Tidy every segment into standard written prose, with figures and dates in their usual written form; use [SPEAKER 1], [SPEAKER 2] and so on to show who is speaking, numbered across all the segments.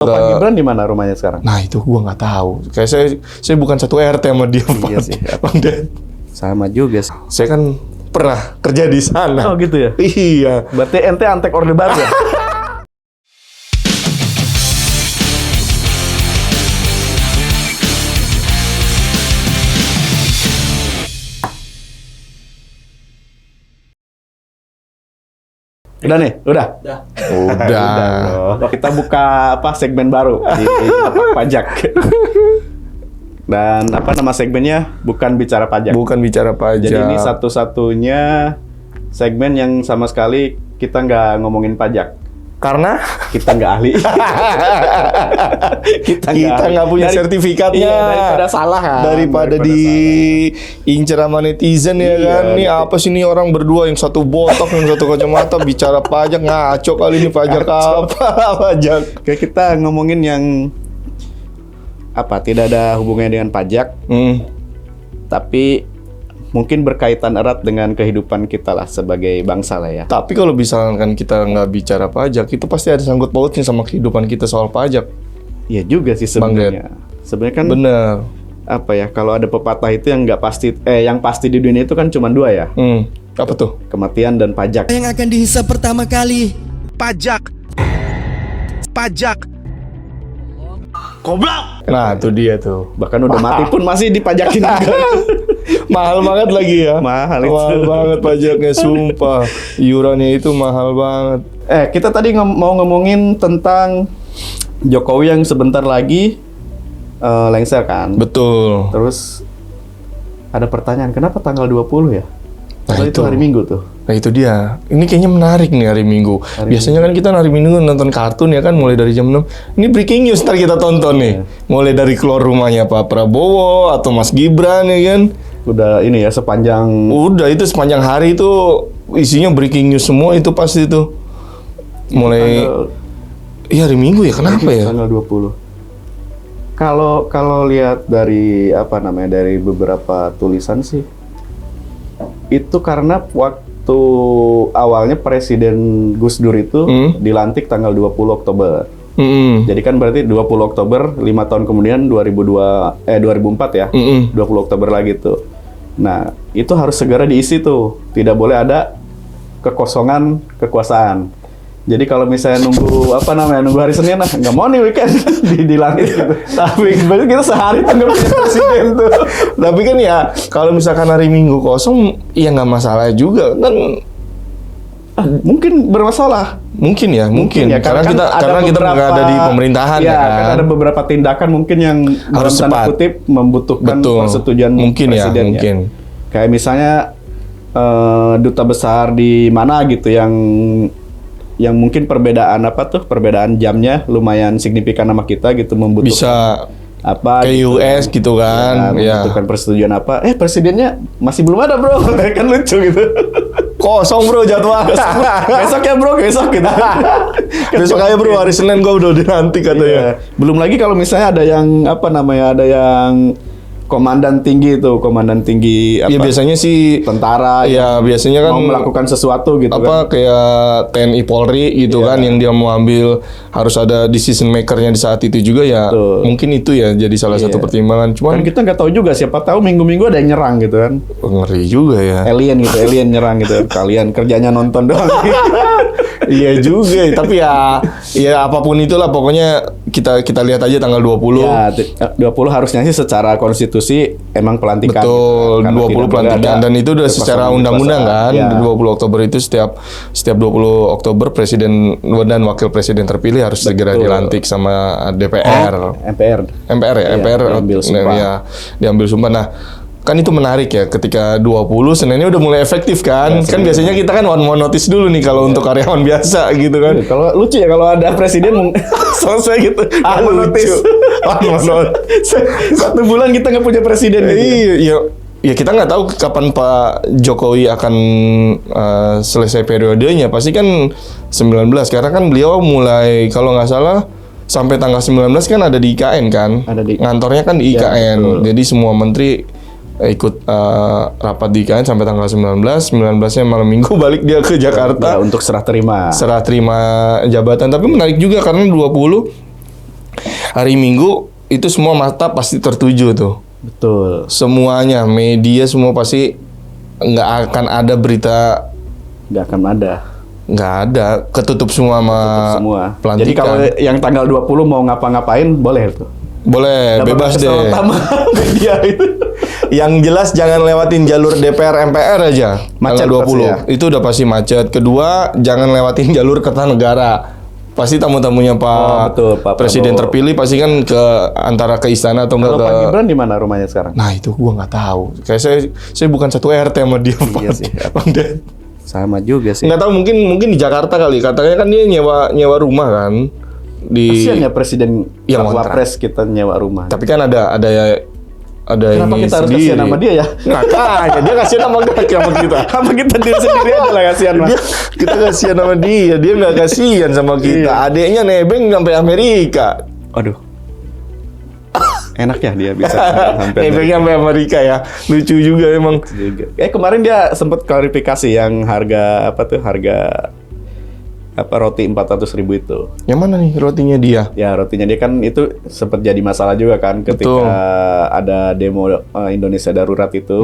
[SPEAKER 1] Pak Gibran di mana rumahnya sekarang?
[SPEAKER 2] Nah itu gua nggak tahu. Kayak saya bukan satu RT sama dia.
[SPEAKER 1] Iya
[SPEAKER 2] Pak.
[SPEAKER 1] sih.
[SPEAKER 2] Bang Den.
[SPEAKER 1] Sama juga sih.
[SPEAKER 2] Saya kan pernah kerja di sana.
[SPEAKER 1] Oh gitu ya?
[SPEAKER 2] Iya.
[SPEAKER 1] Berarti ente antek Orde Baru ya? Udah nih, udah.
[SPEAKER 2] Udah.
[SPEAKER 1] Bro. Kita buka segmen baru di pajak. Dan nama segmennya bukan bicara pajak.
[SPEAKER 2] Bukan bicara pajak.
[SPEAKER 1] Jadi ini satu-satunya segmen yang sama sekali kita nggak ngomongin pajak.
[SPEAKER 2] Karena
[SPEAKER 1] kita nggak ahli. kita
[SPEAKER 2] nggak punya sertifikatnya.
[SPEAKER 1] Iya, daripada salah kan.
[SPEAKER 2] Daripada diincar sama netizen ya kan. Ini apa sih nih orang berdua, yang satu botak, yang satu kacamata, bicara pajak, ngaco kali ini pajak apa pajak.
[SPEAKER 1] Kayak kita ngomongin yang tidak ada hubungannya dengan pajak. Tapi mungkin berkaitan erat dengan kehidupan kita lah sebagai bangsa lah ya.
[SPEAKER 2] Tapi kalau misalkan kita nggak bicara pajak, itu pasti ada sangkut pautnya sama kehidupan kita soal pajak.
[SPEAKER 1] Iya juga sih sebenarnya. Sebenarnya kan
[SPEAKER 2] bener.
[SPEAKER 1] Kalau ada pepatah itu yang nggak pasti, yang pasti di dunia itu kan cuma dua ya.
[SPEAKER 2] Apa tuh?
[SPEAKER 1] Kematian dan pajak.
[SPEAKER 3] Yang akan dihisap pertama kali
[SPEAKER 4] pajak. Goblok.
[SPEAKER 2] Nah, itu dia tuh.
[SPEAKER 1] Bahkan udah mati pun masih dipajakin juga.
[SPEAKER 2] Mahal banget lagi ya.
[SPEAKER 1] Mahal
[SPEAKER 2] banget pajaknya, sumpah. Iurannya itu mahal banget.
[SPEAKER 1] Kita tadi mau ngomongin tentang Jokowi yang sebentar lagi lengser kan.
[SPEAKER 2] Betul.
[SPEAKER 1] Terus ada pertanyaan, kenapa tanggal 20 ya?
[SPEAKER 2] Nah,
[SPEAKER 1] itu hari Minggu tuh.
[SPEAKER 2] Nah itu dia. Ini kayaknya menarik nih hari Minggu. Biasanya kan kita hari Minggu nonton kartun ya kan, mulai dari jam 6. Ini breaking news ntar kita tonton nih. Mulai dari keluar rumahnya Pak Prabowo atau Mas Gibran ya kan.
[SPEAKER 1] Udah ini ya sepanjang
[SPEAKER 2] sepanjang hari itu isinya breaking news semua itu pasti itu. Mulai iya hari Minggu ya, kenapa ya?
[SPEAKER 1] Tanggal 20. Kalau lihat dari dari beberapa tulisan sih, itu karena waktu awalnya Presiden Gus Dur itu dilantik tanggal 20 Oktober. Jadi kan berarti 20 Oktober, 5 tahun kemudian 2004 ya. 20 Oktober lagi tuh. Nah, itu harus segera diisi tuh. Tidak boleh ada kekosongan kekuasaan. Jadi kalau misalnya nunggu nunggu hari Senin, nggak mau nih weekend dilantik gitu. Tapi berarti kita sehari tuh nggak punya presiden tuh.
[SPEAKER 2] Tapi kan ya kalau misalkan hari Minggu kosong, ya nggak masalah juga kan.
[SPEAKER 1] Mungkin bermasalah.
[SPEAKER 2] Mungkin ya. Karena kita berada di pemerintahan ya kan.
[SPEAKER 1] Ada beberapa tindakan mungkin yang
[SPEAKER 2] harus
[SPEAKER 1] dalam tanda kutip membutuhkan persetujuan presidennya.
[SPEAKER 2] Mungkin.
[SPEAKER 1] Kayak misalnya duta besar di mana gitu yang mungkin perbedaan jamnya lumayan signifikan sama kita gitu, membutuhkan
[SPEAKER 2] bisa ke gitu, US gitu kan.
[SPEAKER 1] Membutuhkan persetujuan presidennya masih belum ada bro. Kan lucu gitu.
[SPEAKER 2] Kosong bro jadwal.
[SPEAKER 1] Besok ya bro, besok gitu.
[SPEAKER 2] Besok aja bro, hari Senin gua udah dinanti katanya.
[SPEAKER 1] Belum lagi kalau misalnya ada yang ada yang komandan tinggi
[SPEAKER 2] Iya biasanya sih
[SPEAKER 1] tentara.
[SPEAKER 2] Iya biasanya kan
[SPEAKER 1] mau melakukan sesuatu gitu
[SPEAKER 2] kayak TNI Polri gitu kan, yang dia mau ambil harus ada decision makernya di saat itu juga ya. Betul. Mungkin itu ya jadi salah satu pertimbangan. Cuman
[SPEAKER 1] kan kita nggak tahu juga, siapa tahu minggu-minggu ada yang nyerang gitu kan.
[SPEAKER 2] Ngeri juga ya.
[SPEAKER 1] Alien nyerang gitu. Kalian kerjanya nonton doang.
[SPEAKER 2] Iya juga, tapi ya apapun itulah pokoknya kita lihat aja tanggal 20.
[SPEAKER 1] Ya, 20 harusnya sih secara konstitusi emang pelantikan.
[SPEAKER 2] Betul,
[SPEAKER 1] gitu,
[SPEAKER 2] 20 pelantikan dan itu udah secara undang-undang kan. Ya. 20 Oktober itu setiap 20 Oktober presiden dan wakil presiden terpilih harus segera dilantik sama DPR. MPR ya, MPR
[SPEAKER 1] diambil sumpah.
[SPEAKER 2] Ya, diambil sumpah. Nah, kan itu menarik ya, ketika 20 Seninnya udah mulai efektif kan. Kan biasanya kita kan one notice dulu nih kalau untuk karyawan biasa gitu kan.
[SPEAKER 1] Kalau lucu ya kalau ada presiden selesai gitu. Notice. Satu bulan kita nggak punya presiden gitu.
[SPEAKER 2] Iya. Ya kita nggak tahu kapan Pak Jokowi akan selesai periodenya. Pasti kan 19, karena kan beliau mulai kalau nggak salah sampai tanggal 19 kan ada di IKN kan. Ngantornya kan di IKN. Jadi semua menteri ikut rapat di IKN sampai tanggal 19-nya malam minggu balik dia ke Jakarta
[SPEAKER 1] untuk serah terima
[SPEAKER 2] jabatan. Tapi menarik juga karena 20 hari Minggu itu semua mata pasti tertuju tuh.
[SPEAKER 1] Betul.
[SPEAKER 2] Semuanya, media semua pasti nggak akan ada berita,
[SPEAKER 1] Nggak akan ada.
[SPEAKER 2] nggak ada, ketutup semua sama
[SPEAKER 1] Semua.
[SPEAKER 2] pelantikan.
[SPEAKER 1] Jadi kalau yang tanggal 20 mau ngapa-ngapain boleh tuh.
[SPEAKER 2] Boleh,
[SPEAKER 1] Dapat
[SPEAKER 2] bebas
[SPEAKER 1] kesel
[SPEAKER 2] deh.
[SPEAKER 1] utama media itu.
[SPEAKER 2] Yang jelas jangan lewatin jalur DPR MPR aja.
[SPEAKER 1] Macet
[SPEAKER 2] tanggal 20.
[SPEAKER 1] pasti ya?
[SPEAKER 2] Itu udah pasti macet. Kedua, jangan lewatin jalur Kertanegara. Pasti tamu-tamunya Pak,
[SPEAKER 1] betul, Pak
[SPEAKER 2] Presiden
[SPEAKER 1] Prabowo.
[SPEAKER 2] terpilih pasti kan ke antara ke istana atau enggak
[SPEAKER 1] Kalau Pak
[SPEAKER 2] ke.
[SPEAKER 1] Gibran di mana rumahnya sekarang?
[SPEAKER 2] Nah, itu gua nggak tahu. Kayak saya bukan satu RT sama dia, Pak.
[SPEAKER 1] Iya sih.
[SPEAKER 2] Bang Ded.
[SPEAKER 1] Sama juga sih.
[SPEAKER 2] Nggak tahu, mungkin di Jakarta kali. Katanya kan dia nyewa rumah kan di.
[SPEAKER 1] Kasian ya Presiden
[SPEAKER 2] Yang ngontrak.
[SPEAKER 1] Wapres kita nyewa rumah.
[SPEAKER 2] Tapi kan ada
[SPEAKER 1] Kenapa
[SPEAKER 2] ini
[SPEAKER 1] kita harus
[SPEAKER 2] sendiri.
[SPEAKER 1] kasihan sama dia ya?
[SPEAKER 2] Makanya dia kasihan sama kita.
[SPEAKER 1] Sama kita diri sendiri aja lah kasihan mah.
[SPEAKER 2] Kita kasihan sama dia nggak kasihan sama kita.
[SPEAKER 1] Iya.
[SPEAKER 2] Adiknya nebeng sampai Amerika.
[SPEAKER 1] Aduh. Enak ya dia bisa sampai
[SPEAKER 2] Nebengnya sampai Amerika ya. Lucu juga emang.
[SPEAKER 1] juga. Kemarin dia sempat klarifikasi yang harga roti 400.000 itu.
[SPEAKER 2] Yang mana nih rotinya dia?
[SPEAKER 1] Ya rotinya dia kan itu sempat jadi masalah juga kan ketika
[SPEAKER 2] Betul.
[SPEAKER 1] ada demo Indonesia Darurat itu.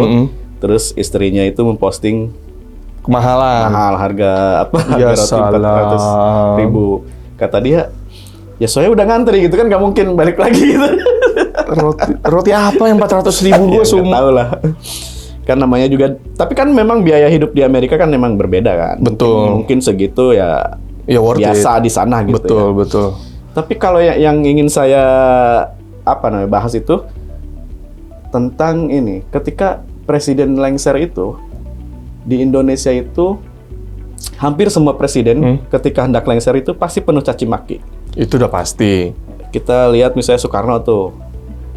[SPEAKER 1] Terus istrinya itu memposting
[SPEAKER 2] Kemahalan.
[SPEAKER 1] mahal harga
[SPEAKER 2] Ya
[SPEAKER 1] roti
[SPEAKER 2] salam.
[SPEAKER 1] 400.000. Kata dia, ya soalnya udah ngantri gitu kan, nggak mungkin balik lagi gitu.
[SPEAKER 2] Roti apa yang 400.000
[SPEAKER 1] Ya,
[SPEAKER 2] gue
[SPEAKER 1] nggak
[SPEAKER 2] semua.
[SPEAKER 1] tahu lah. Kan namanya juga, tapi kan memang biaya hidup di Amerika kan memang berbeda kan.
[SPEAKER 2] Betul.
[SPEAKER 1] Mungkin segitu ya
[SPEAKER 2] Ya worth
[SPEAKER 1] biasa
[SPEAKER 2] it.
[SPEAKER 1] di sana gitu.
[SPEAKER 2] Betul,
[SPEAKER 1] ya.
[SPEAKER 2] betul.
[SPEAKER 1] Tapi kalau yang ingin saya bahas itu tentang ini, ketika Presiden lengser itu di Indonesia itu hampir semua presiden ketika hendak lengser itu pasti penuh caci maki.
[SPEAKER 2] Itu udah pasti.
[SPEAKER 1] Kita lihat misalnya Soekarno tuh,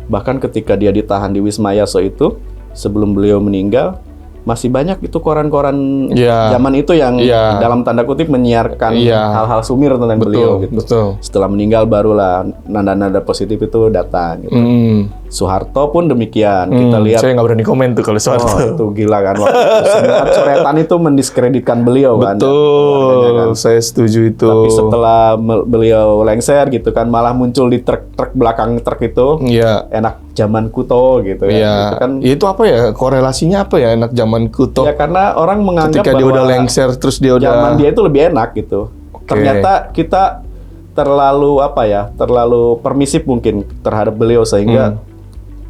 [SPEAKER 1] bahkan ketika dia ditahan di Wisma Yaso itu sebelum beliau meninggal, masih banyak itu koran-koran
[SPEAKER 2] Iya.
[SPEAKER 1] zaman itu yang
[SPEAKER 2] Iya.
[SPEAKER 1] dalam tanda kutip menyiarkan
[SPEAKER 2] Iya.
[SPEAKER 1] hal-hal sumir tentang beliau
[SPEAKER 2] Betul,
[SPEAKER 1] gitu.
[SPEAKER 2] betul.
[SPEAKER 1] Setelah meninggal barulah nada-nada positif itu datang. Gitu. Soeharto pun demikian. Kita lihat.
[SPEAKER 2] Saya nggak berani komen tuh kalau soal
[SPEAKER 1] Oh,
[SPEAKER 2] itu.
[SPEAKER 1] itu gila kan. Waktu itu semua coretan itu mendiskreditkan beliau kan.
[SPEAKER 2] Betul,
[SPEAKER 1] Kan.
[SPEAKER 2] saya setuju itu.
[SPEAKER 1] Tapi setelah beliau lengser gitu kan, malah muncul di truk belakang truk itu.
[SPEAKER 2] Iya.
[SPEAKER 1] Enak zaman kuto gitu ya.
[SPEAKER 2] Iya,
[SPEAKER 1] Gitu kan.
[SPEAKER 2] itu apa ya, korelasinya apa ya, enak zaman kuto.
[SPEAKER 1] Ya karena orang menganggap
[SPEAKER 2] Ketika dia
[SPEAKER 1] bahwa
[SPEAKER 2] udah lengser terus dia udah
[SPEAKER 1] zaman dia itu lebih enak gitu. Ternyata kita terlalu terlalu permisif mungkin terhadap beliau sehingga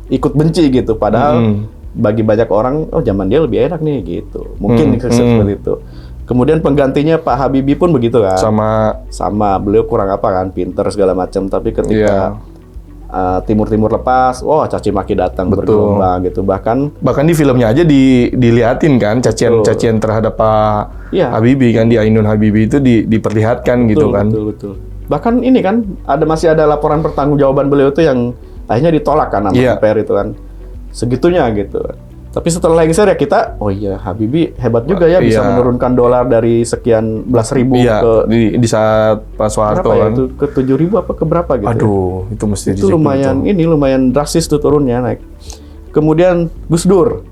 [SPEAKER 1] ikut benci gitu. Padahal bagi banyak orang, oh zaman dia lebih enak nih gitu. Mungkin seperti itu. Kemudian penggantinya Pak Habibie pun begitu kan. Sama beliau kurang kan, pinter segala macam. Tapi ketika Timur lepas, wah caci maki datang bergelombang gitu. Bahkan
[SPEAKER 2] di filmnya aja diliatin kan cacian terhadap Pak Habibie kan, di Ainun Habibie itu diperlihatkan gitu kan.
[SPEAKER 1] Betul. Bahkan ini kan masih ada laporan pertanggungjawaban beliau itu yang akhirnya ditolak kan sama DPR itu kan. Segitunya gitu. Tapi setelah lengser ya kita, oh iya Habibie hebat juga ya bisa menurunkan dolar dari sekian belas ribu ke
[SPEAKER 2] di saat Pak Soeharto kan.
[SPEAKER 1] itu ke 7.000 apa ke berapa gitu.
[SPEAKER 2] Aduh, itu mesti
[SPEAKER 1] itu lumayan drastis tuh turunnya naik. Kemudian Gus Dur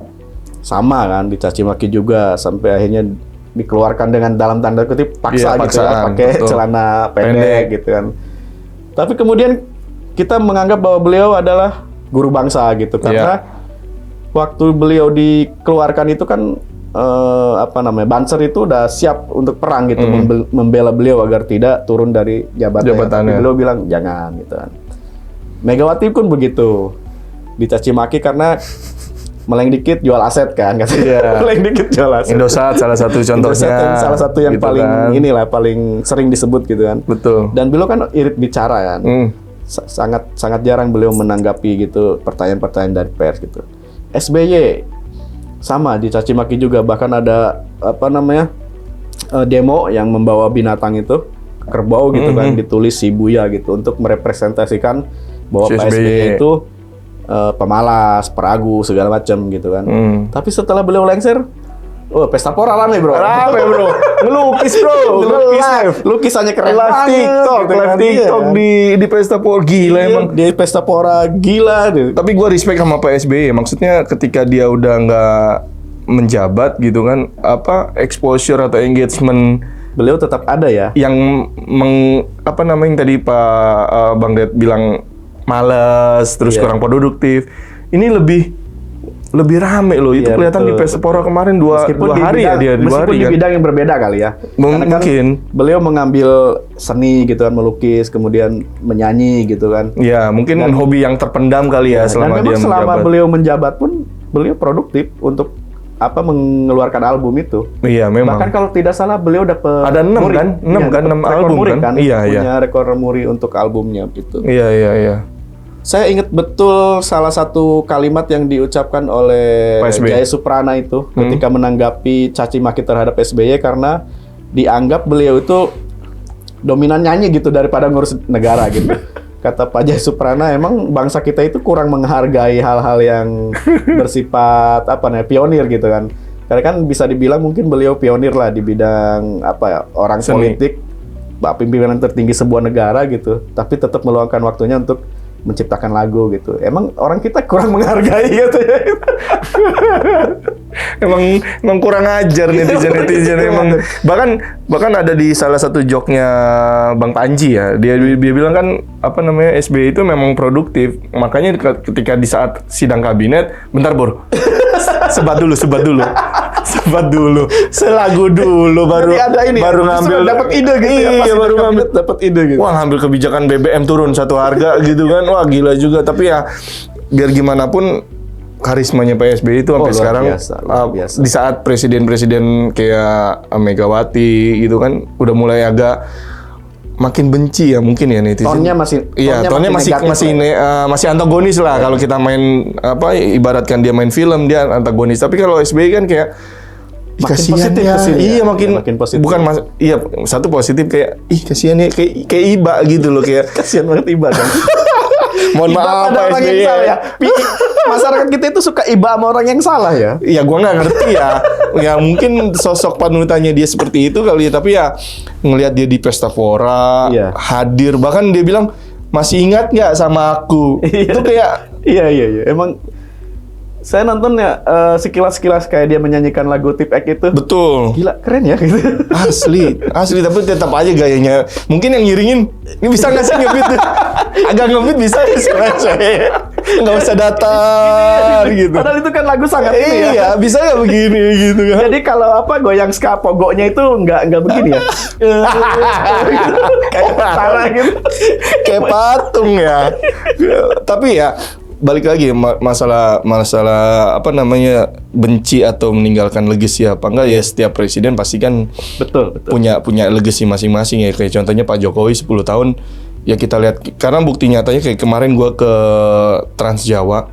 [SPEAKER 1] sama kan dicaci maki juga sampai akhirnya dikeluarkan dengan dalam tanda kutip paksa gitu ya, pakai celana pendek gitu kan. Tapi kemudian kita menganggap bahwa beliau adalah guru bangsa gitu karena waktu beliau dikeluarkan itu kan Banser itu udah siap untuk perang gitu, membela beliau agar tidak turun dari jabatannya. Tapi beliau bilang jangan gitu kan. Megawati pun begitu, dicaci maki karena meleng dikit jual aset kan katanya. Meleng dikit jual aset.
[SPEAKER 2] Indosat salah satu contohnya.
[SPEAKER 1] Salah satu yang
[SPEAKER 2] gitu
[SPEAKER 1] paling paling sering disebut gitu kan.
[SPEAKER 2] Betul.
[SPEAKER 1] Dan beliau kan irit bicara kan. Sangat jarang beliau menanggapi gitu pertanyaan-pertanyaan dari pers gitu. SBY sama dicaci maki juga, bahkan ada demo yang membawa binatang itu kerbau gitu kan, ditulis Shibuya gitu untuk merepresentasikan bahwa Pak SBY itu pemalas, peragu segala macam gitu kan. Tapi setelah beliau lengser, pesta pora rame bro.
[SPEAKER 2] Ngelukis bro,
[SPEAKER 1] lukisannya keren
[SPEAKER 2] live
[SPEAKER 1] banget.
[SPEAKER 2] TikTok,
[SPEAKER 1] gitu kan.
[SPEAKER 2] TikTok di pesta pora gila emang.
[SPEAKER 1] Di pesta pora gila.
[SPEAKER 2] Tapi gue respect sama Pak SBY. Maksudnya ketika dia udah nggak menjabat gitu kan, exposure atau engagement
[SPEAKER 1] beliau tetap ada ya.
[SPEAKER 2] Yang yang tadi Pak Bang Ded bilang males, terus
[SPEAKER 1] Iya.
[SPEAKER 2] kurang produktif. Ini lebih rame loh. Itu
[SPEAKER 1] Iya,
[SPEAKER 2] kelihatan di
[SPEAKER 1] betul,
[SPEAKER 2] Pespora kemarin dua
[SPEAKER 1] Meskipun di
[SPEAKER 2] hari
[SPEAKER 1] bidang,
[SPEAKER 2] ya dia 2
[SPEAKER 1] meskipun
[SPEAKER 2] hari
[SPEAKER 1] di
[SPEAKER 2] kan.
[SPEAKER 1] bidang yang berbeda kali ya. Karena kan
[SPEAKER 2] Mungkin.
[SPEAKER 1] beliau mengambil seni gitu kan, melukis, kemudian menyanyi gitu kan.
[SPEAKER 2] Ya, mungkin hobi yang terpendam kali ya
[SPEAKER 1] Dan
[SPEAKER 2] selama
[SPEAKER 1] memang
[SPEAKER 2] dia
[SPEAKER 1] selama
[SPEAKER 2] menjabat.
[SPEAKER 1] beliau menjabat pun beliau produktif untuk mengeluarkan album itu.
[SPEAKER 2] Iya, memang.
[SPEAKER 1] Bahkan kalau tidak salah beliau dapat
[SPEAKER 2] Ada 6
[SPEAKER 1] muri.
[SPEAKER 2] kan? 6
[SPEAKER 1] Iya,
[SPEAKER 2] kan?
[SPEAKER 1] dapat
[SPEAKER 2] 6
[SPEAKER 1] rekor
[SPEAKER 2] album
[SPEAKER 1] muri
[SPEAKER 2] kan? Iya, iya.
[SPEAKER 1] Punya rekor muri untuk albumnya gitu.
[SPEAKER 2] Iya.
[SPEAKER 1] Saya ingat betul salah satu kalimat yang diucapkan oleh
[SPEAKER 2] Pak SBY.
[SPEAKER 1] Jaya Suprana itu ketika menanggapi caci maki terhadap SBY karena dianggap beliau itu dominan nyanyi gitu daripada ngurus negara gitu. Kata Pak Jaya Suprana, emang bangsa kita itu kurang menghargai hal-hal yang bersifat pionir gitu kan. Karena kan bisa dibilang mungkin beliau pionir lah di bidang orang
[SPEAKER 2] Seni.
[SPEAKER 1] politik, pimpinan tertinggi sebuah negara gitu, tapi tetap meluangkan waktunya untuk menciptakan lagu gitu. Emang orang kita kurang menghargai gitu ya.
[SPEAKER 2] Emang kurang ajar netizen emang. Bahkan ada di salah satu joknya Bang Panji ya. Dia bilang kan SBY itu memang produktif. Makanya ketika di saat sidang kabinet, bentar Bor. Sebat dulu. Selagu dulu baru
[SPEAKER 1] Jadi ada ini
[SPEAKER 2] baru
[SPEAKER 1] ya,
[SPEAKER 2] ngambil
[SPEAKER 1] dapat ide gitu ya.
[SPEAKER 2] Iya,
[SPEAKER 1] Pas
[SPEAKER 2] baru
[SPEAKER 1] sidang
[SPEAKER 2] ngambil
[SPEAKER 1] kabinet dapat ide gitu.
[SPEAKER 2] Wah, ngambil kebijakan BBM turun 1 harga gitu kan. Wah, gila juga. Tapi ya biar gimana pun karismanya Pak SBY itu sampai
[SPEAKER 1] luar
[SPEAKER 2] sekarang
[SPEAKER 1] biasa, luar biasa.
[SPEAKER 2] di saat presiden-presiden kayak Megawati gitu kan udah mulai agak makin benci ya mungkin ya netizen.
[SPEAKER 1] Tonnya masih
[SPEAKER 2] masih antagonis lah kalau kita main ibaratkan dia main film dia antagonis. Tapi kalau SBY kan kayak
[SPEAKER 1] Makin
[SPEAKER 2] kasihan
[SPEAKER 1] positif
[SPEAKER 2] ya.
[SPEAKER 1] kesini ya.
[SPEAKER 2] Iya, makin
[SPEAKER 1] positif.
[SPEAKER 2] bukan satu positif kayak kasihan ya kayak Iba gitu loh kayak
[SPEAKER 1] Kasihan banget Iba kan.
[SPEAKER 2] mohon
[SPEAKER 1] Iba
[SPEAKER 2] maaf
[SPEAKER 1] pada
[SPEAKER 2] Pak
[SPEAKER 1] orang yang
[SPEAKER 2] SBY.
[SPEAKER 1] salah ya. Masyarakat kita itu suka iba sama orang yang salah ya.
[SPEAKER 2] Ya gua nggak ngerti ya. Ya mungkin sosok panutannya dia seperti itu kali ya. Tapi ya ngelihat dia di Pesta Fora
[SPEAKER 1] Iya.
[SPEAKER 2] hadir bahkan dia bilang masih ingat nggak sama aku. Itu kayak
[SPEAKER 1] Iya. Emang saya nonton ya sekilas-sekilas kayak dia menyanyikan lagu Tip X itu.
[SPEAKER 2] betul.
[SPEAKER 1] Gila, keren ya gitu.
[SPEAKER 2] Asli tapi tetap aja gayanya. Mungkin yang ngiringin ini bisa nggak sih ngebit? Agak ngebit bisa nggak sih? Nggak usah datar gitu.
[SPEAKER 1] Padahal itu kan lagu sangat ini ya.
[SPEAKER 2] Iya, bisa nggak begini gitu kan?
[SPEAKER 1] Jadi kalau goyang ska pogoknya itu nggak begini ya. Kayak salah gitu.
[SPEAKER 2] Kayak patung ya. Tapi ya balik lagi masalah benci atau meninggalkan legacy apa enggak ya setiap presiden pasti kan
[SPEAKER 1] Betul.
[SPEAKER 2] punya legacy masing-masing ya kayak contohnya Pak Jokowi 10 tahun ya kita lihat karena bukti nyatanya kayak kemarin gua ke Trans Jawa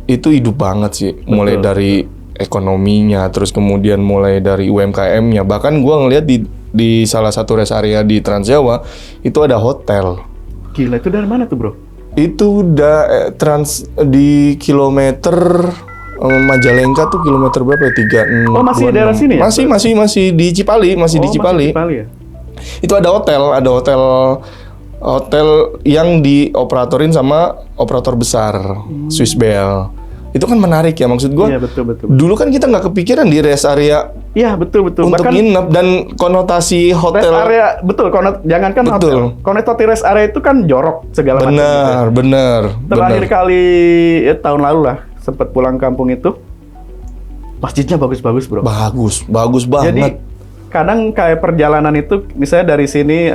[SPEAKER 2] itu hidup banget sih mulai dari ekonominya terus kemudian mulai dari UMKM-nya bahkan gua ngelihat di salah satu rest area di Trans Jawa itu ada hotel.
[SPEAKER 1] Gila, itu dari mana tuh, Bro?
[SPEAKER 2] Itu udah di kilometer Majalengka tuh kilometer berapa ya? 36.
[SPEAKER 1] Oh, masih daerah sini ya?
[SPEAKER 2] Masih di Cipali, masih di Cipali.
[SPEAKER 1] Ya?
[SPEAKER 2] Itu ada hotel yang dioperatorin sama operator besar, Swiss Bell. Itu kan menarik ya maksud gua.
[SPEAKER 1] Iya, betul.
[SPEAKER 2] Dulu kan kita nggak kepikiran di rest area
[SPEAKER 1] Iya, betul.
[SPEAKER 2] untuk
[SPEAKER 1] Bahkan
[SPEAKER 2] nginep dan konotasi
[SPEAKER 1] rest
[SPEAKER 2] hotel.
[SPEAKER 1] area, betul. Jangankan
[SPEAKER 2] Betul.
[SPEAKER 1] hotel. Konotasi rest area itu kan jorok segala macam.
[SPEAKER 2] Benar.
[SPEAKER 1] Terakhir kali tahun lalu lah sempat pulang kampung itu masjidnya bagus-bagus, Bro.
[SPEAKER 2] Bagus banget.
[SPEAKER 1] Jadi kadang kayak perjalanan itu misalnya dari sini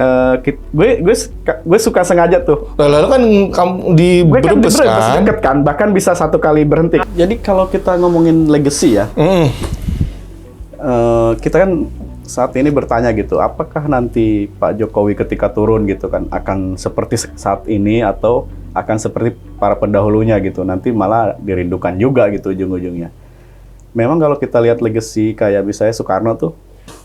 [SPEAKER 1] gue suka sengaja tuh.
[SPEAKER 2] Lalu kan kamu di
[SPEAKER 1] Gue kan di
[SPEAKER 2] Brebes
[SPEAKER 1] Brebes
[SPEAKER 2] kan?
[SPEAKER 1] deket kan, bahkan bisa 1 kali berhenti. Jadi kalau kita ngomongin legacy ya, kita kan saat ini bertanya gitu, apakah nanti Pak Jokowi ketika turun gitu kan akan seperti saat ini atau akan seperti para pendahulunya gitu, nanti malah dirindukan juga gitu ujung-ujungnya. Memang kalau kita lihat legacy kayak misalnya Soekarno tuh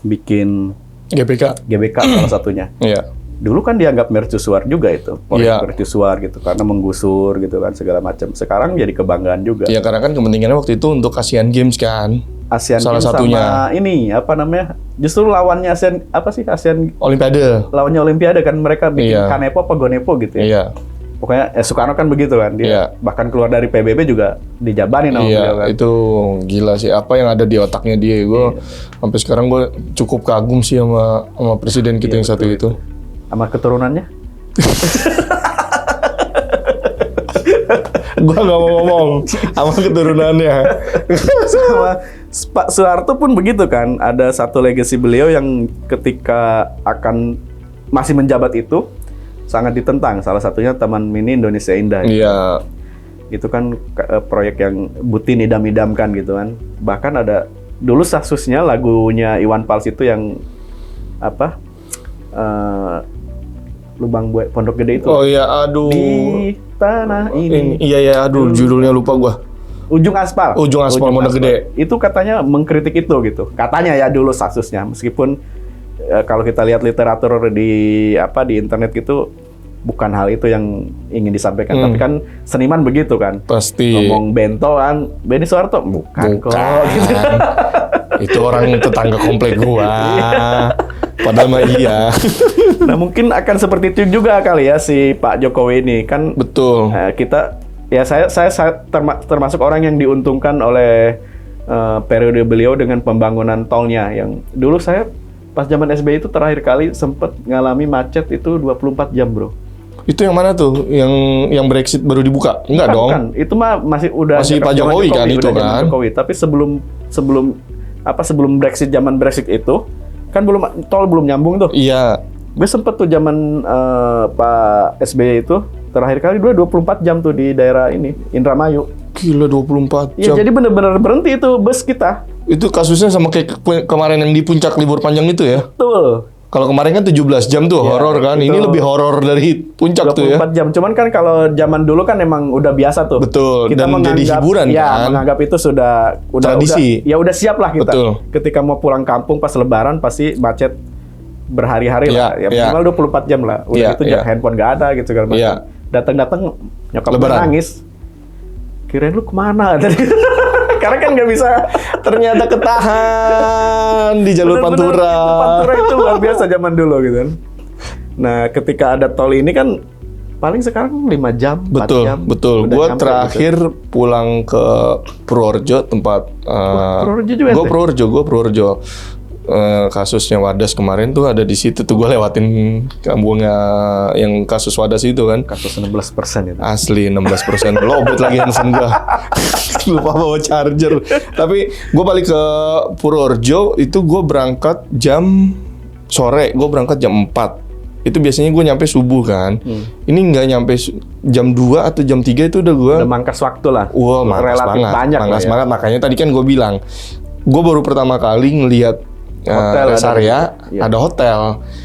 [SPEAKER 1] bikin GBK salah satunya.
[SPEAKER 2] Iya.
[SPEAKER 1] Dulu kan dianggap mercusuar juga itu,
[SPEAKER 2] Iya.
[SPEAKER 1] mercusuar gitu karena menggusur gitu kan segala macam. Sekarang jadi kebanggaan juga.
[SPEAKER 2] Iya karena kan kepentingannya waktu itu untuk Asian Games kan.
[SPEAKER 1] Asian
[SPEAKER 2] Salah
[SPEAKER 1] Games
[SPEAKER 2] satunya.
[SPEAKER 1] sama ini apa namanya? Justru lawannya Asian
[SPEAKER 2] Olimpiade.
[SPEAKER 1] lawannya Olimpiade kan mereka bikin
[SPEAKER 2] Iya.
[SPEAKER 1] Kanepo apa Gonepo gitu ya.
[SPEAKER 2] Iya.
[SPEAKER 1] Pokoknya Soekarno kan begitu kan dia
[SPEAKER 2] Iya.
[SPEAKER 1] bahkan keluar dari PBB juga dijabanin sama beliau kan.
[SPEAKER 2] Itu gila sih apa yang ada di otaknya dia. Gue sampai sekarang gue cukup kagum sih sama presiden kita yang satu itu.
[SPEAKER 1] Sama keturunannya.
[SPEAKER 2] Gua nggak mau ngomong sama keturunannya.
[SPEAKER 1] Sama Pak Soeharto pun begitu kan. Ada satu legacy beliau yang ketika akan masih menjabat itu sangat ditentang. Salah satunya Taman Mini Indonesia Indah.
[SPEAKER 2] Iya.
[SPEAKER 1] Itu kan proyek yang Butin idam-idamkan gitu kan. Bahkan ada dulu kasusnya lagunya Iwan Fals itu yang apa? Lubang Buaya Pondok Gede itu.
[SPEAKER 2] Oh iya, aduh.
[SPEAKER 1] Di tanah ini.
[SPEAKER 2] Iya, aduh, judulnya lupa gua.
[SPEAKER 1] Ujung Aspal.
[SPEAKER 2] Ujung Aspal Pondok Gede.
[SPEAKER 1] Itu katanya mengkritik itu gitu. Katanya ya dulu kasusnya. Meskipun kalau kita lihat literatur di internet gitu bukan hal itu yang ingin disampaikan. Tapi kan seniman begitu kan.
[SPEAKER 2] Pasti.
[SPEAKER 1] Ngomong Bento kan, Benny Soeharto bukan kok. Gitu.
[SPEAKER 2] Itu orang tetangga komplek gua. Padahal mah iya.
[SPEAKER 1] Nah mungkin akan seperti itu juga kali ya si Pak Jokowi ini kan.
[SPEAKER 2] Betul.
[SPEAKER 1] Kita ya saya termasuk orang yang diuntungkan oleh periode beliau dengan pembangunan tolnya yang dulu saya pas zaman SBY itu terakhir kali sempat ngalami macet itu 24 jam, Bro.
[SPEAKER 2] Itu yang mana tuh? Yang Brexit baru dibuka? Enggak dong.
[SPEAKER 1] Bukan. Itu mah masih
[SPEAKER 2] Pak Jokowi kan itu
[SPEAKER 1] udah zaman
[SPEAKER 2] kan.
[SPEAKER 1] Jokowi. Tapi sebelum zaman Brexit itu kan tol belum nyambung tuh.
[SPEAKER 2] Iya.
[SPEAKER 1] Gue sempet tuh zaman Pak SBY itu terakhir kali 24 jam tuh di daerah ini Indramayu.
[SPEAKER 2] Gila 24
[SPEAKER 1] Ya
[SPEAKER 2] jam.
[SPEAKER 1] jadi bener-bener berhenti itu bus kita.
[SPEAKER 2] Itu kasusnya sama kayak kemarin yang di puncak libur panjang itu ya.
[SPEAKER 1] Betul.
[SPEAKER 2] Kalau kemarin kan 17 jam tuh
[SPEAKER 1] Ya,
[SPEAKER 2] horor kan.
[SPEAKER 1] itu
[SPEAKER 2] Ini lebih horor dari puncak
[SPEAKER 1] 24
[SPEAKER 2] tuh ya.
[SPEAKER 1] jam. Cuman kan kalau zaman dulu kan emang udah biasa tuh.
[SPEAKER 2] Betul,
[SPEAKER 1] Kita
[SPEAKER 2] dan jadi hiburan
[SPEAKER 1] ya,
[SPEAKER 2] kan.
[SPEAKER 1] menganggap itu sudah
[SPEAKER 2] Tradisi.
[SPEAKER 1] Udah siap lah kita.
[SPEAKER 2] Betul.
[SPEAKER 1] Ketika mau pulang kampung pas lebaran pasti macet berhari-hari lah. Ya minimal 24 jam lah. Udah itu handphone gak ada gitu kan.
[SPEAKER 2] Iya.
[SPEAKER 1] Datang-datang nyokap gue
[SPEAKER 2] Lebaran.
[SPEAKER 1] nangis. Kirain lu kemana? Karena kan nggak bisa.
[SPEAKER 2] Ternyata ketahan di jalur
[SPEAKER 1] Bener-bener
[SPEAKER 2] Pantura.
[SPEAKER 1] itu Pantura itu luar biasa zaman dulu gitu kan. Nah, ketika ada tol ini kan paling sekarang 5 jam, 4
[SPEAKER 2] Betul,
[SPEAKER 1] jam.
[SPEAKER 2] betul.
[SPEAKER 1] udah
[SPEAKER 2] Gue
[SPEAKER 1] nyampe
[SPEAKER 2] terakhir pulang ke Purworejo tempat.
[SPEAKER 1] Purworejo juga
[SPEAKER 2] Gue
[SPEAKER 1] ente?
[SPEAKER 2] Purworejo. Kasusnya Wadas kemarin tuh ada di situ tuh. Gue lewatin kampungnya yang kasus Wadas itu kan.
[SPEAKER 1] Kasus 16% itu.
[SPEAKER 2] Asli 16%. Lobet lagi handphone gue. Lupa bawa charger. Tapi gue balik ke Purworejo itu gue berangkat jam sore. Gue berangkat jam 4. Itu biasanya gue nyampe subuh kan. Ini nggak nyampe jam 2 atau jam 3 itu udah gue.
[SPEAKER 1] Udah mangkas waktu lah.
[SPEAKER 2] Wah, mangkas
[SPEAKER 1] relatif
[SPEAKER 2] banget.
[SPEAKER 1] banyak
[SPEAKER 2] Mangkas
[SPEAKER 1] lah ya.
[SPEAKER 2] banget. Makanya tadi kan gue bilang, gue baru pertama kali ngelihat
[SPEAKER 1] Hotel
[SPEAKER 2] rest
[SPEAKER 1] ada
[SPEAKER 2] area,
[SPEAKER 1] di- iya.
[SPEAKER 2] ada hotel.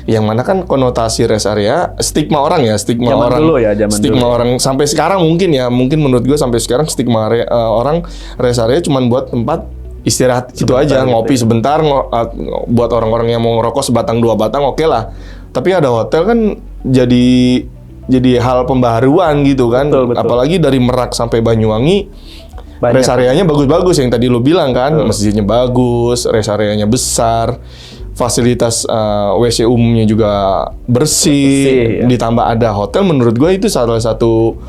[SPEAKER 2] Yang mana kan konotasi rest area, stigma orang ya, stigma
[SPEAKER 1] Zaman
[SPEAKER 2] orang.
[SPEAKER 1] dulu ya, zaman
[SPEAKER 2] stigma
[SPEAKER 1] dulu.
[SPEAKER 2] orang sampai sekarang mungkin ya, mungkin menurut gue sampai sekarang stigma orang rest area cuma buat tempat istirahat itu aja,
[SPEAKER 1] gitu
[SPEAKER 2] ngopi
[SPEAKER 1] ya.
[SPEAKER 2] sebentar, buat orang-orang yang mau ngerokok sebatang 2 batang oke lah. Tapi ada hotel kan jadi hal pembaharuan gitu kan.
[SPEAKER 1] Betul, betul.
[SPEAKER 2] Apalagi dari Merak sampai Banyuwangi.
[SPEAKER 1] Banyak.
[SPEAKER 2] Rest areanya bagus-bagus yang tadi lu bilang kan, masjidnya bagus, rest areanya besar, fasilitas WC umumnya juga bersih,
[SPEAKER 1] Bersih, ya.
[SPEAKER 2] ditambah ada hotel. Menurut gue itu salah satu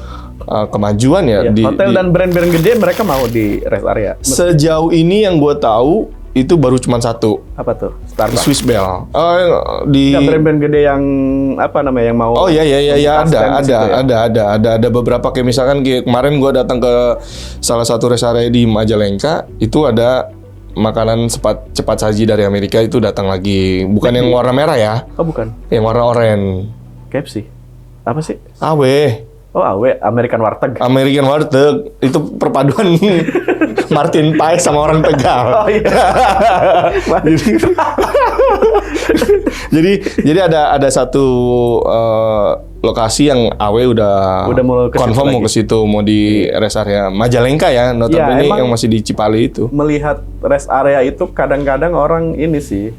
[SPEAKER 2] kemajuan ya.
[SPEAKER 1] Ya, hotel dan brand-brand gede mereka mau di rest area.
[SPEAKER 2] Sejauh ini yang gue tahu itu baru cuma satu,
[SPEAKER 1] Apa tuh? Starbucks.
[SPEAKER 2] Swiss Bell. Di
[SPEAKER 1] Ya, brand-brand gede yang apa namanya yang mau.
[SPEAKER 2] Oh iya
[SPEAKER 1] menuntaskan di situ ya.
[SPEAKER 2] ada beberapa kayak misalkan kayak kemarin gue datang ke salah satu rest area di Majalengka itu ada makanan cepat saji dari Amerika itu datang lagi, bukan yang warna merah ya,
[SPEAKER 1] Oh bukan.
[SPEAKER 2] yang warna oranye.
[SPEAKER 1] KFC. Apa sih?
[SPEAKER 2] AW,
[SPEAKER 1] Oh AW, American Warteg.
[SPEAKER 2] American Warteg itu perpaduan Martin Pie sama orang Tegal.
[SPEAKER 1] Oh iya.
[SPEAKER 2] jadi ada satu lokasi yang AW udah
[SPEAKER 1] mau ke situ
[SPEAKER 2] confirm mau
[SPEAKER 1] lagi.
[SPEAKER 2] ke situ, mau di rest area Majalengka ya, notabene
[SPEAKER 1] emang-
[SPEAKER 2] yang masih di Cipali itu.
[SPEAKER 1] Melihat rest area itu kadang-kadang orang ini sih.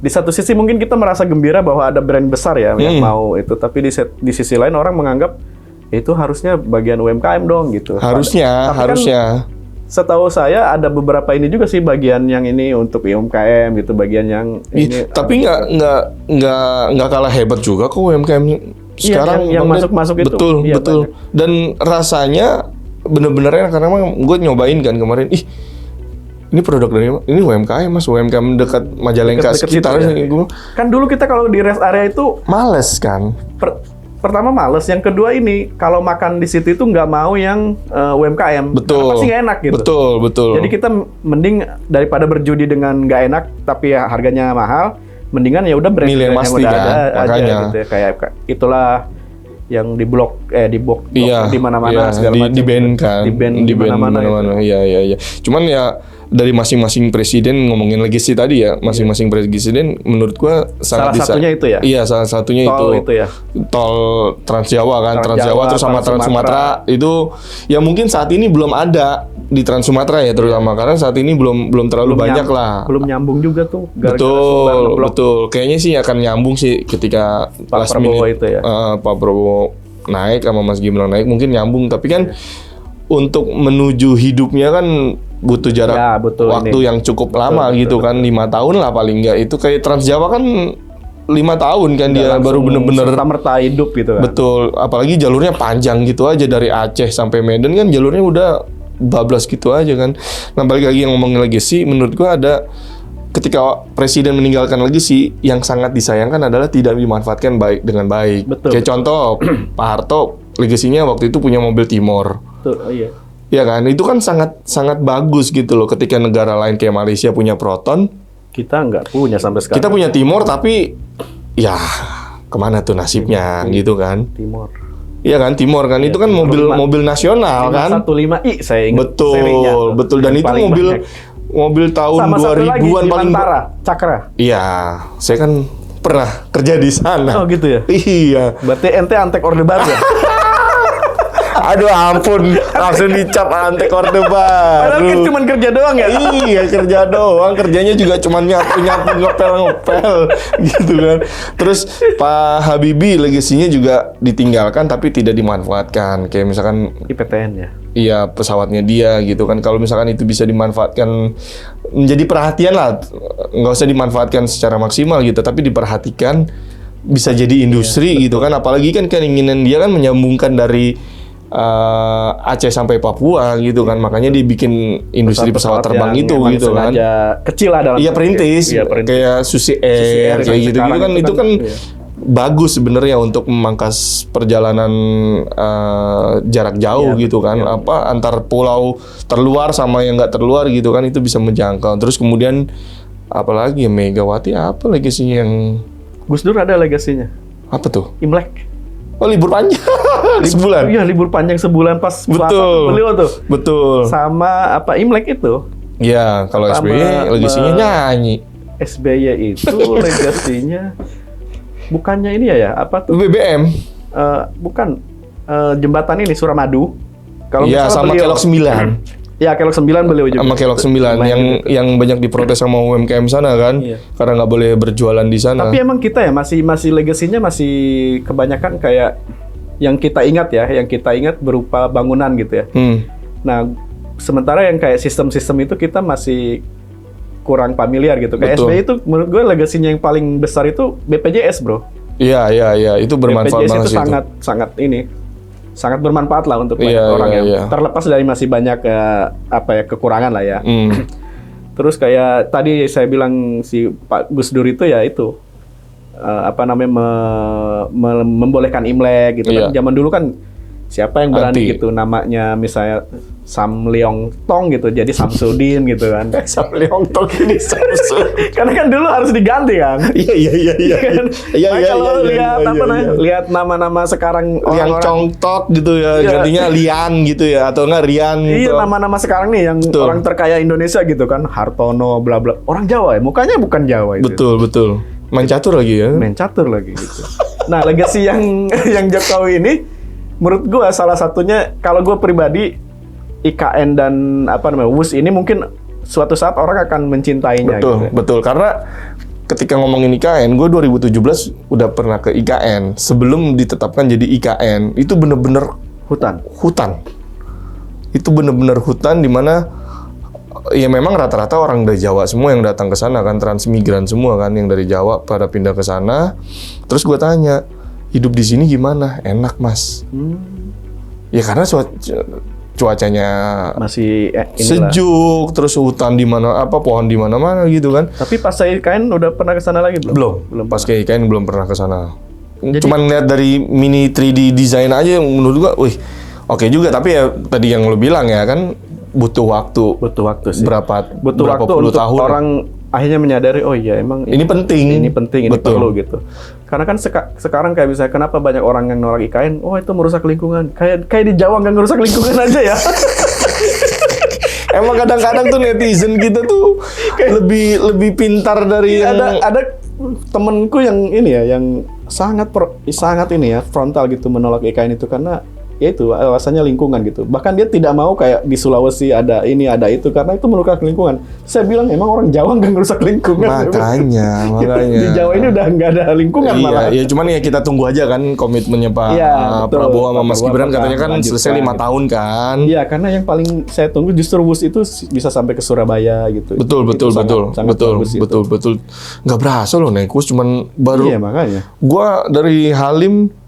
[SPEAKER 1] Di satu sisi mungkin kita merasa gembira bahwa ada brand besar ya yang mau itu, tapi di sisi lain orang menganggap itu harusnya bagian UMKM dong gitu.
[SPEAKER 2] Harusnya,
[SPEAKER 1] Tapi kan
[SPEAKER 2] harusnya.
[SPEAKER 1] setahu saya ada beberapa ini juga sih bagian yang ini untuk UMKM gitu, bagian yang ini.
[SPEAKER 2] Tapi nggak kalah hebat juga kok UMKM sekarang.
[SPEAKER 1] yang
[SPEAKER 2] Bang Ded.
[SPEAKER 1] masuk-masuk itu.
[SPEAKER 2] Betul,
[SPEAKER 1] Iya,
[SPEAKER 2] betul. Dan rasanya bener-bener enak karena emang gue nyobain kan kemarin. Ih, ini produk dari ini UMKM Mas, UMKM dekat Majalengka
[SPEAKER 1] Deket-deket
[SPEAKER 2] sekitar.
[SPEAKER 1] situ ya.
[SPEAKER 2] Gue
[SPEAKER 1] Kan dulu kita kalau di rest area itu
[SPEAKER 2] males kan.
[SPEAKER 1] pertama males, yang kedua ini kalau makan di situ itu nggak mau yang UMKM.
[SPEAKER 2] Betul.
[SPEAKER 1] Karena pasti nggak enak gitu.
[SPEAKER 2] Betul.
[SPEAKER 1] Jadi kita mending daripada berjudi dengan nggak enak tapi ya harganya mahal, mendingan ya udah brand
[SPEAKER 2] Milih yang
[SPEAKER 1] yang
[SPEAKER 2] pasti
[SPEAKER 1] udah
[SPEAKER 2] kan,
[SPEAKER 1] ada aja
[SPEAKER 2] makanya.
[SPEAKER 1] gitu ya. Kayak itulah yang di blok
[SPEAKER 2] Iya,
[SPEAKER 1] di mana-mana
[SPEAKER 2] iya,
[SPEAKER 1] segala macam.
[SPEAKER 2] di band kan,
[SPEAKER 1] Di band mana-mana.
[SPEAKER 2] Iya. Cuman ya dari masing-masing presiden ngomongin legacy tadi ya, masing-masing presiden menurut gua
[SPEAKER 1] Salah
[SPEAKER 2] sangat bisa.
[SPEAKER 1] satunya itu ya?
[SPEAKER 2] Iya, salah satunya
[SPEAKER 1] Tol itu ya?
[SPEAKER 2] Tol Trans Jawa kan,
[SPEAKER 1] Trans
[SPEAKER 2] Trans Jawa
[SPEAKER 1] Jawa,
[SPEAKER 2] terus sama
[SPEAKER 1] Trans
[SPEAKER 2] Trans Sumatera itu ya mungkin saat ini belum ada di Trans Sumatera ya terutama karena saat ini belum terlalu banyak lah.
[SPEAKER 1] Belum nyambung juga tuh. gara-gara
[SPEAKER 2] Betul,
[SPEAKER 1] Sumbar ngeblok.
[SPEAKER 2] betul. Kayaknya sih akan nyambung sih ketika
[SPEAKER 1] Pak
[SPEAKER 2] last
[SPEAKER 1] Prabowo
[SPEAKER 2] minute
[SPEAKER 1] itu ya?
[SPEAKER 2] Pak Prabowo naik sama Mas Gibran naik mungkin nyambung. Tapi kan untuk menuju hidupnya kan butuh jarak
[SPEAKER 1] Ya, betul
[SPEAKER 2] waktu
[SPEAKER 1] ini.
[SPEAKER 2] yang cukup lama gitu kan 5 tahun lah paling nggak. Itu kayak Trans Jawa kan 5 tahun kan dia baru bener-bener
[SPEAKER 1] serta-merta hidup gitu kan.
[SPEAKER 2] betul. Apalagi jalurnya panjang gitu aja dari Aceh sampai Medan kan jalurnya udah bablas gitu aja kan. Nah balik lagi yang ngomongin legacy, menurut gua ada ketika presiden meninggalkan legacy yang sangat disayangkan adalah tidak dimanfaatkan dengan baik.
[SPEAKER 1] Betul,
[SPEAKER 2] Kayak contoh Pak Harto legasinya waktu itu punya mobil Timor.
[SPEAKER 1] Tuh, iya.
[SPEAKER 2] Ya kan, itu kan sangat bagus gitu loh ketika negara lain kayak Malaysia punya Proton,
[SPEAKER 1] Kita nggak punya sampai sekarang.
[SPEAKER 2] kita punya Timor tapi ya kemana tuh nasibnya gitu kan.
[SPEAKER 1] Timor.
[SPEAKER 2] Iya kan, Timor kan itu kan mobil nasional kan.
[SPEAKER 1] 515i saya ingat
[SPEAKER 2] Betul,
[SPEAKER 1] serinya tuh.
[SPEAKER 2] betul dan
[SPEAKER 1] Yang
[SPEAKER 2] itu
[SPEAKER 1] paling
[SPEAKER 2] mobil
[SPEAKER 1] banyak.
[SPEAKER 2] mobil tahun
[SPEAKER 1] Sama satu lagi
[SPEAKER 2] 2000-an paling
[SPEAKER 1] Bimantara, Cakra.
[SPEAKER 2] Iya, saya kan pernah kerja di sana.
[SPEAKER 1] Oh gitu ya.
[SPEAKER 2] Iya.
[SPEAKER 1] Berarti ente antek orde baru ya?
[SPEAKER 2] Aduh ampun, langsung dicap antek orde
[SPEAKER 1] Padahal kan
[SPEAKER 2] baru.
[SPEAKER 1] cuma kerja doang ya.
[SPEAKER 2] Iya kerja doang, kerjanya juga cuma nyapu ngepel gitu kan. Terus Pak Habibie legasinya juga ditinggalkan tapi tidak dimanfaatkan. Kayak misalkan
[SPEAKER 1] IPTN ya.
[SPEAKER 2] iya pesawatnya dia gitu kan. Kalau misalkan itu bisa dimanfaatkan menjadi perhatian lah, nggak usah dimanfaatkan secara maksimal gitu, tapi diperhatikan bisa jadi industri gitu kan. Apalagi kan keinginan dia kan menyambungkan dari Aceh sampai Papua gitu kan, makanya dibikin industri pesawat terbang
[SPEAKER 1] yang
[SPEAKER 2] itu
[SPEAKER 1] emang
[SPEAKER 2] gitu kan.
[SPEAKER 1] sengaja kecil lah dalam
[SPEAKER 2] Iya perintis,
[SPEAKER 1] Iya, perintis.
[SPEAKER 2] kayak Susi Air
[SPEAKER 1] Air
[SPEAKER 2] kayak
[SPEAKER 1] yang
[SPEAKER 2] gitu-gitu
[SPEAKER 1] sekarang
[SPEAKER 2] kan itu kan
[SPEAKER 1] iya.
[SPEAKER 2] bagus sebenarnya untuk memangkas perjalanan jarak jauh
[SPEAKER 1] Iya,
[SPEAKER 2] gitu kan, apa antar pulau terluar sama yang nggak terluar gitu kan itu bisa menjangkau. Terus kemudian apalagi ya Megawati apa legasinya yang
[SPEAKER 1] Gus Dur ada legasinya.
[SPEAKER 2] apa tuh?
[SPEAKER 1] Imlek.
[SPEAKER 2] Oh libur panjang sebulan.
[SPEAKER 1] Iya, libur panjang sebulan pas puasa
[SPEAKER 2] Betul.
[SPEAKER 1] beliau tuh.
[SPEAKER 2] Betul.
[SPEAKER 1] Sama apa Imlek itu?
[SPEAKER 2] Ya kalau
[SPEAKER 1] Sama,
[SPEAKER 2] SBY legasinya nyanyi.
[SPEAKER 1] SBY itu legasinya bukannya ini ya apa tuh?
[SPEAKER 2] BBM.
[SPEAKER 1] Bukan jembatan ini Suramadu. Kalau
[SPEAKER 2] Iya
[SPEAKER 1] nggak salah
[SPEAKER 2] sama
[SPEAKER 1] beliau-
[SPEAKER 2] Kelok 9.
[SPEAKER 1] Ya Kelok 9 beliau juga.
[SPEAKER 2] Sama Kelok 9
[SPEAKER 1] Lumayan gitu.
[SPEAKER 2] yang banyak diprotes sama UMKM sana kan,
[SPEAKER 1] Iya.
[SPEAKER 2] karena nggak boleh berjualan di sana.
[SPEAKER 1] Tapi emang kita ya masih legasinya masih kebanyakan kayak yang kita ingat berupa bangunan gitu ya. Nah, sementara yang kayak sistem-sistem itu kita masih kurang familiar gitu. Kayak
[SPEAKER 2] Betul.
[SPEAKER 1] SBY itu menurut gue legasinya yang paling besar itu BPJS, Bro.
[SPEAKER 2] Iya, itu bermanfaat
[SPEAKER 1] BPJS
[SPEAKER 2] banget
[SPEAKER 1] itu
[SPEAKER 2] sih itu.
[SPEAKER 1] sangat bermanfaat lah untuk banyak
[SPEAKER 2] Iya,
[SPEAKER 1] orang
[SPEAKER 2] iya,
[SPEAKER 1] ya.
[SPEAKER 2] iya.
[SPEAKER 1] Terlepas dari masih banyak kekurangan lah ya.
[SPEAKER 2] Hmm.
[SPEAKER 1] Terus kayak tadi saya bilang si Pak Gus Dur itu ya itu membolehkan Imlek gitu kan.
[SPEAKER 2] Iya.
[SPEAKER 1] Zaman dulu kan siapa yang berani
[SPEAKER 2] Anti.
[SPEAKER 1] gitu namanya misalnya Sam Leong Tong gitu jadi Samsudin gitu kan.
[SPEAKER 2] Sam Leong Tong ini Samsung.
[SPEAKER 1] Karena kan dulu harus diganti kan.
[SPEAKER 2] Iya.
[SPEAKER 1] Kan?
[SPEAKER 2] Iya,
[SPEAKER 1] Nah, kalau lihat apa namanya? Lihat nama-nama sekarang
[SPEAKER 2] Yang
[SPEAKER 1] orang-orang-
[SPEAKER 2] Congtok gitu ya,
[SPEAKER 1] Iya.
[SPEAKER 2] gantinya Lian gitu ya, atau enggak Rian
[SPEAKER 1] Iya,
[SPEAKER 2] gitu.
[SPEAKER 1] nama-nama sekarang nih yang
[SPEAKER 2] Betul.
[SPEAKER 1] orang terkaya Indonesia gitu kan, Hartono, bla bla. Orang Jawa ya, mukanya bukan Jawa itu.
[SPEAKER 2] Betul. Main catur lagi ya.
[SPEAKER 1] Main catur lagi gitu. Nah, legasi yang yang Jokowi ini, menurut gua salah satunya, kalau gua pribadi, IKN dan WUS ini mungkin suatu saat orang akan mencintainya.
[SPEAKER 2] Betul,
[SPEAKER 1] gitu.
[SPEAKER 2] betul. Karena ketika ngomongin IKN, gue 2017 udah pernah ke IKN. Sebelum ditetapkan jadi IKN, itu bener-bener hutan. Itu bener-bener hutan di mana ya memang rata-rata orang dari Jawa semua yang datang ke sana kan, transmigran semua kan yang dari Jawa pada pindah ke sana. Terus gue tanya, hidup di sini gimana? Enak, Mas. Ya karena cuacanya
[SPEAKER 1] Masih inilah.
[SPEAKER 2] sejuk, terus hutan di mana pohon di mana-mana gitu kan.
[SPEAKER 1] Tapi pas saya IKN udah pernah ke sana lagi belum?
[SPEAKER 2] Belum. Pas ke IKN belum pernah ke sana. Cuman lihat dari mini 3D design aja menurut gua, wih, oke juga. Tapi ya tadi yang lo bilang ya kan butuh waktu.
[SPEAKER 1] Butuh waktu sih.
[SPEAKER 2] Berapa
[SPEAKER 1] waktu
[SPEAKER 2] puluh
[SPEAKER 1] untuk
[SPEAKER 2] tahun
[SPEAKER 1] orang akhirnya menyadari, oh iya emang
[SPEAKER 2] ini penting.
[SPEAKER 1] ini penting, ini
[SPEAKER 2] Betul.
[SPEAKER 1] perlu gitu. Karena kan sekarang kayak misalnya kenapa banyak orang yang nolak IKN, oh itu merusak lingkungan. Kayak di Jawa nggak ngerusak lingkungan aja ya.
[SPEAKER 2] Emang kadang-kadang tuh netizen kita tuh lebih pintar dari yang
[SPEAKER 1] ada temenku yang ini ya, yang sangat ini ya frontal gitu menolak IKN itu karena ya itu alasannya lingkungan gitu. Bahkan dia tidak mau kayak di Sulawesi ada ini ada itu karena itu merusak lingkungan. Saya bilang emang orang Jawa nggak merusak lingkungan.
[SPEAKER 2] makanya.
[SPEAKER 1] Di Jawa ini udah nggak ada lingkungan malah.
[SPEAKER 2] Iya, cuman ya kita tunggu aja kan komitmennya Pak
[SPEAKER 1] Iya, betul.
[SPEAKER 2] Prabowo sama
[SPEAKER 1] Pak
[SPEAKER 2] Mas
[SPEAKER 1] Prabowo
[SPEAKER 2] Gibran
[SPEAKER 1] apakah
[SPEAKER 2] katanya kan
[SPEAKER 1] melanjutkan
[SPEAKER 2] selesai 5
[SPEAKER 1] gitu.
[SPEAKER 2] tahun kan.
[SPEAKER 1] Iya, karena yang paling saya tunggu justru WUS itu bisa sampai ke Surabaya gitu.
[SPEAKER 2] Betul.
[SPEAKER 1] Itu sangat bagus itu.
[SPEAKER 2] Betul. Nggak berasa loh Nekus, cuman baru
[SPEAKER 1] Iya, makanya.
[SPEAKER 2] gua dari Halim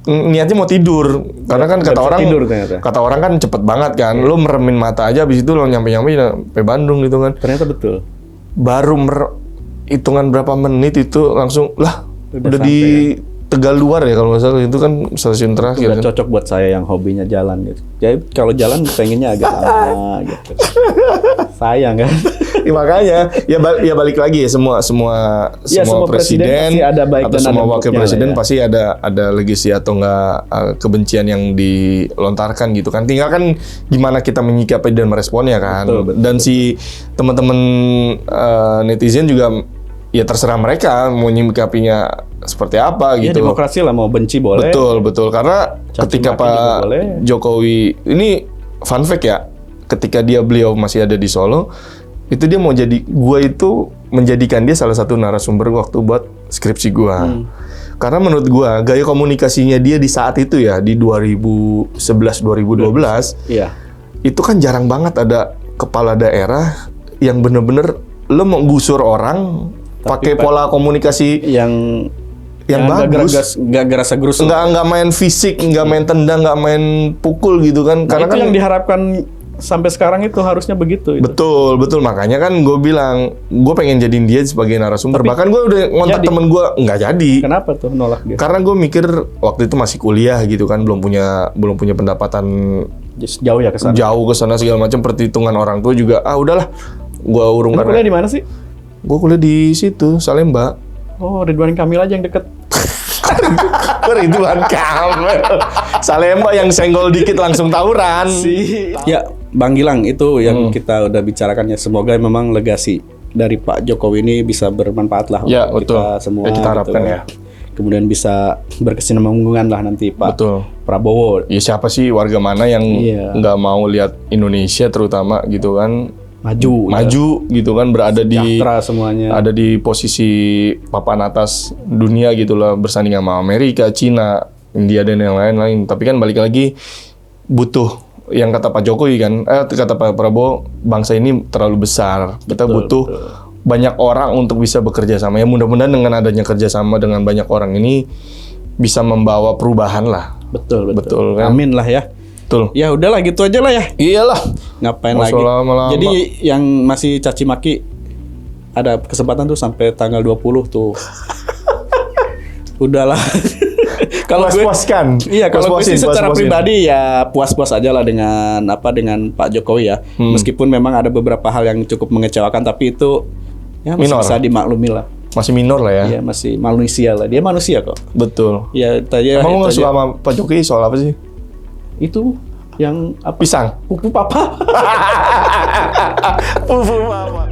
[SPEAKER 2] niatnya mau tidur karena kan
[SPEAKER 1] Nggak
[SPEAKER 2] kata
[SPEAKER 1] bisa
[SPEAKER 2] orang
[SPEAKER 1] tidur ternyata.
[SPEAKER 2] kata orang kan cepet banget kan. Lo meremin mata aja habis itu lo nyampe sampai Bandung gitu kan.
[SPEAKER 1] Ternyata betul.
[SPEAKER 2] Baru hitungan berapa menit itu langsung lah
[SPEAKER 1] Udah
[SPEAKER 2] udah di Tegal Luar ya kalau nggak salah, itu kan stasiun
[SPEAKER 1] Itu
[SPEAKER 2] terakhir
[SPEAKER 1] udah
[SPEAKER 2] kan.
[SPEAKER 1] cocok buat saya yang hobinya jalan gitu. Jadi kalau jalan pengennya agak lama gitu. Sayang kan.
[SPEAKER 2] Ya, makanya ya balik lagi ya semua
[SPEAKER 1] Ya, semua presiden pasti ada baik
[SPEAKER 2] atau
[SPEAKER 1] dan
[SPEAKER 2] semua
[SPEAKER 1] ada
[SPEAKER 2] wakil
[SPEAKER 1] buruknya
[SPEAKER 2] presiden
[SPEAKER 1] lah ya.
[SPEAKER 2] pasti ada legacy atau enggak kebencian yang dilontarkan gitu kan. Tinggal kan gimana kita menyikapi dan meresponnya kan.
[SPEAKER 1] Betul.
[SPEAKER 2] Dan si teman-teman netizen juga ya terserah mereka mau menyikapinya seperti apa
[SPEAKER 1] Ya
[SPEAKER 2] gitu.
[SPEAKER 1] demokrasi lah, mau benci boleh.
[SPEAKER 2] Betul. Karena
[SPEAKER 1] Caci
[SPEAKER 2] ketika
[SPEAKER 1] maki juga
[SPEAKER 2] Pak
[SPEAKER 1] boleh.
[SPEAKER 2] Jokowi ini fun fact ya, ketika beliau masih ada di Solo, itu dia mau itu menjadikan dia salah satu narasumber waktu buat skripsi gua. Karena menurut gua gaya komunikasinya dia di saat itu ya di 2011 2012
[SPEAKER 1] Iya.
[SPEAKER 2] itu kan jarang banget ada kepala daerah yang bener-bener lo mau gusur orang pakai pola komunikasi yang bagus.
[SPEAKER 1] Nggak gerasa gerus.
[SPEAKER 2] nggak main fisik, nggak main tendang, nggak main pukul gitu kan.
[SPEAKER 1] Nah,
[SPEAKER 2] Karena
[SPEAKER 1] itu
[SPEAKER 2] kan
[SPEAKER 1] yang diharapkan sampai sekarang itu harusnya begitu. Itu.
[SPEAKER 2] betul. Makanya kan gue bilang gue pengen jadiin dia sebagai narasumber. Bahkan gue udah ngontak
[SPEAKER 1] jadi.
[SPEAKER 2] temen gue, nggak jadi.
[SPEAKER 1] Kenapa tuh nolak dia?
[SPEAKER 2] Karena gue mikir waktu itu masih kuliah gitu kan, belum punya pendapatan
[SPEAKER 1] Jauh ya ke sana.
[SPEAKER 2] jauh ke sana segala macam, perhitungan orang tua juga. Udahlah, gue urung
[SPEAKER 1] Lu kuliah di mana sih?
[SPEAKER 2] Gue kuliah di situ Salemba.
[SPEAKER 1] Oh, Ridwan Kamil aja yang deket.
[SPEAKER 2] Ridwan Kamil. Salemba yang senggol dikit langsung tawuran.
[SPEAKER 1] Ya, Bang Gilang, itu
[SPEAKER 2] Hmm.
[SPEAKER 1] yang kita udah bicarakan ya. Semoga memang legasi dari Pak Jokowi ini bisa bermanfaat lah
[SPEAKER 2] Ya,
[SPEAKER 1] untuk
[SPEAKER 2] betul.
[SPEAKER 1] kita semua.
[SPEAKER 2] Ya, kita harapkan
[SPEAKER 1] gitu.
[SPEAKER 2] ya.
[SPEAKER 1] Kemudian bisa berkesinambungan lah nanti Pak
[SPEAKER 2] Betul.
[SPEAKER 1] Prabowo.
[SPEAKER 2] Ya siapa sih warga mana yang
[SPEAKER 1] Iya.
[SPEAKER 2] nggak mau lihat Indonesia terutama gitu kan
[SPEAKER 1] Maju
[SPEAKER 2] gitu kan, berada di
[SPEAKER 1] sejahtera semuanya.
[SPEAKER 2] ada di posisi papan atas dunia gitu lah, bersanding sama Amerika, Cina, India dan yang lain-lain. Tapi kan balik lagi butuh yang kata Pak Jokowi kan, kata Pak Prabowo, bangsa ini terlalu besar. Kita butuh banyak orang untuk bisa bekerja sama. Ya mudah-mudahan dengan adanya kerjasama dengan banyak orang ini bisa membawa perubahan lah.
[SPEAKER 1] Betul
[SPEAKER 2] kan?
[SPEAKER 1] Amin lah ya.
[SPEAKER 2] Betul.
[SPEAKER 1] Ya udahlah gitu aja lah ya.
[SPEAKER 2] Iyalah.
[SPEAKER 1] Ngapain
[SPEAKER 2] Masa
[SPEAKER 1] lagi?
[SPEAKER 2] lama-lama.
[SPEAKER 1] Jadi yang masih caci maki ada kesempatan tuh sampai tanggal 20 tuh. Udahlah. Kalau gue
[SPEAKER 2] Puas-puaskan.
[SPEAKER 1] Iya, kalau gue sih secara
[SPEAKER 2] Puas-puasin.
[SPEAKER 1] pribadi ya puas-puas aja lah dengan Pak Jokowi ya. Meskipun memang ada beberapa hal yang cukup mengecewakan, tapi itu ya masih
[SPEAKER 2] Minor.
[SPEAKER 1] bisa dimaklumi lah.
[SPEAKER 2] Masih minor lah ya.
[SPEAKER 1] Iya, masih manusia lah. Dia manusia kok.
[SPEAKER 2] Betul.
[SPEAKER 1] Ya, tadi
[SPEAKER 2] Emang lu nggak suka sama Pak Jokowi soal apa sih?
[SPEAKER 1] itu yang apa?
[SPEAKER 2] Pisang.
[SPEAKER 1] Pupu papa.
[SPEAKER 2] Pupu mama.